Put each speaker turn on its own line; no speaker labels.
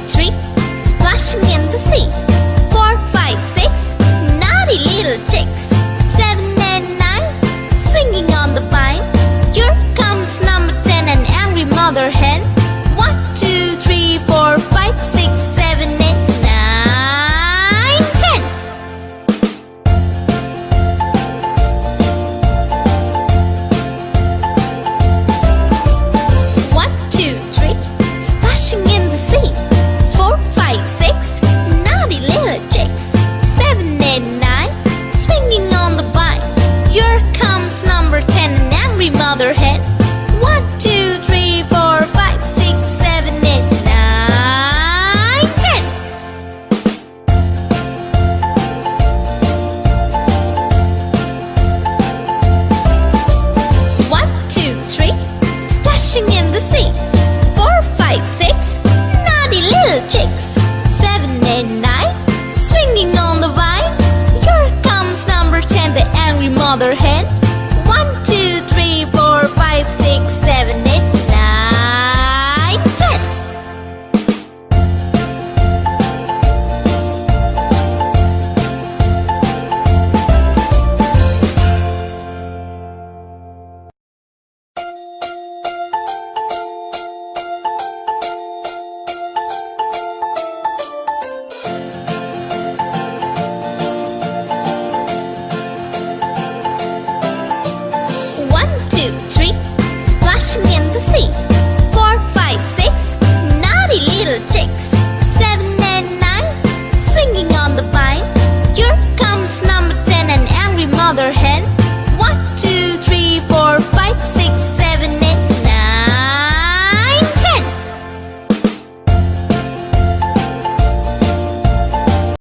3, splashing in the sea. 4, 5, 6, naughty little chicks. 7 and 9, swinging on the vine. Here comes number 10, an angry mother hen. 1, 2, 3, 4, 5, 6, 7, 8, 9, 10. 1, 2, 3, splashing in the sea. 4, 5, 6, naughty little chicks. 7, 8, 9, swinging on the vine. Here comes number 10, an angry mother hen. 1, 2, 3, 4, 5, 6, 7, 8, 9, 10. 1, 2, 3, splashing in the sea. 4, 5, 6, naughty little chicks. 7, 8, 9, swinging on the vine. Here comes number 10, the angry mother hen.